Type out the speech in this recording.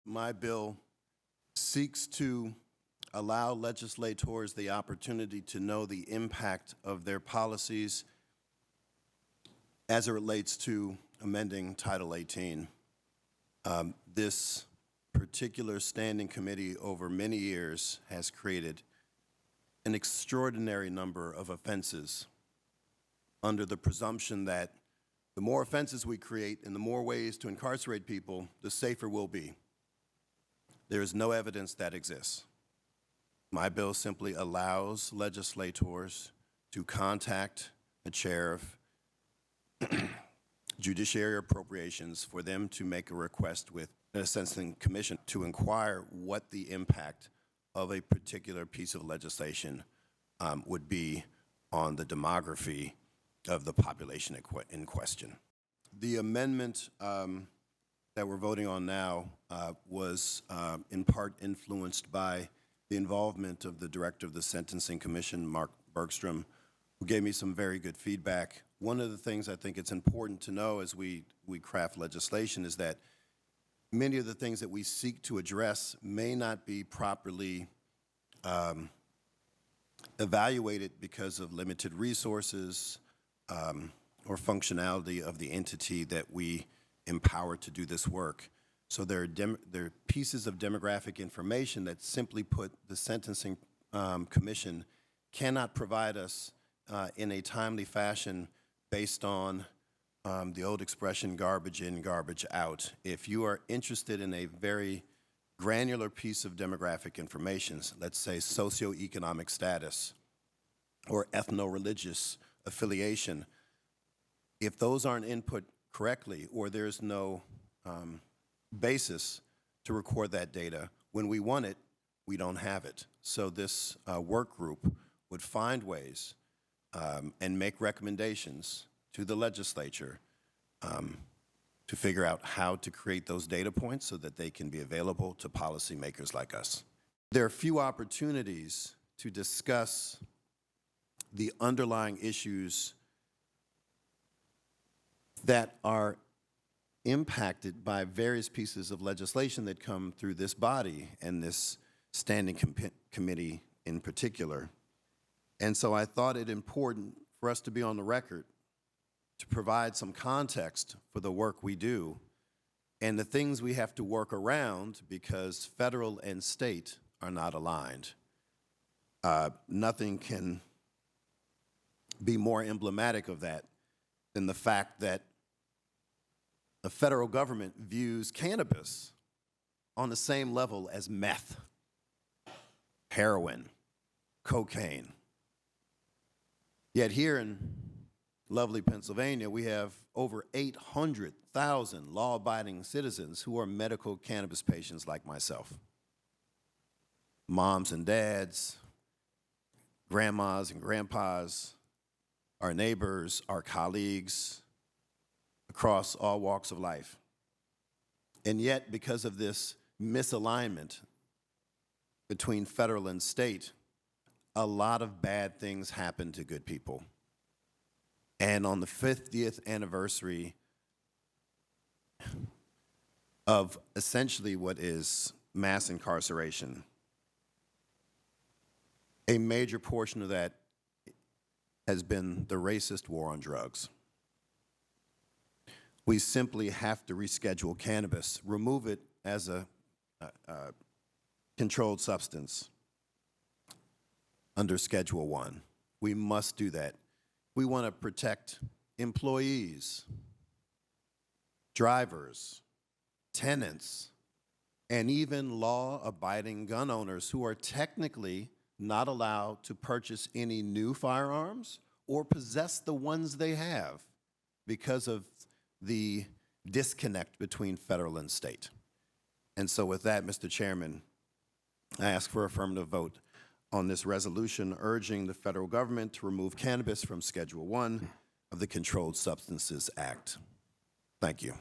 My bill seeks to allow legislators the opportunity to know the impact of their policies as it relates to amending Title 18. This particular standing committee over many years has created an extraordinary number of offenses under the presumption that the more offenses we create and the more ways to incarcerate people, the safer we'll be. There is no evidence that exists. My bill simply allows legislators to contact the chair of Judiciary Appropriations for them to make a request with the Sentencing Commission to inquire what the impact of a particular piece of legislation would be on the demography of the population in question. The amendment that we're voting on now was in part influenced by the involvement of the director of the Sentencing Commission, Mark Bergstrom, who gave me some very good feedback. One of the things I think it's important to know as we craft legislation is that many of the things that we seek to address may not be properly evaluated because of limited resources or functionality of the entity that we empower to do this work. So there are pieces of demographic information that, simply put, the Sentencing Commission cannot provide us in a timely fashion based on the old expression, garbage in, garbage out. If you are interested in a very granular piece of demographic information, let's say socioeconomic status or ethno-religious affiliation, if those aren't input correctly or there's no basis to record that data, when we want it, we don't have it. So this work group would find ways and make recommendations to the legislature to figure out how to create those data points so that they can be available to policymakers like us. There are few opportunities to discuss the underlying issues that are impacted by various pieces of legislation that come through this body and this standing committee in particular. And so I thought it important for us to be on the record to provide some context for the work we do and the things we have to work around because federal and state are not aligned. Nothing can be more emblematic of that than the fact that the federal government views cannabis on the same level as meth, heroin, cocaine. Yet here in lovely Pennsylvania, we have over 800,000 law-abiding citizens who are medical cannabis patients like myself. Moms and dads, grandmas and grandpas, our neighbors, our colleagues, across all walks of life. And yet, because of this misalignment between federal and state, a lot of bad things happen to good people. And on the 50th anniversary of essentially what is mass incarceration, a major portion of that has been the racist war on drugs. We simply have to reschedule cannabis, remove it as a controlled substance under Schedule 1. We must do that. We want to protect employees, drivers, tenants, and even law-abiding gun owners who are technically not allowed to purchase any new firearms or possess the ones they have because of the disconnect between federal and state. And so with that, Mr. Chairman, I ask for affirmative vote on this resolution urging the federal government to remove cannabis from Schedule 1 of the Controlled Substances Act. Thank you.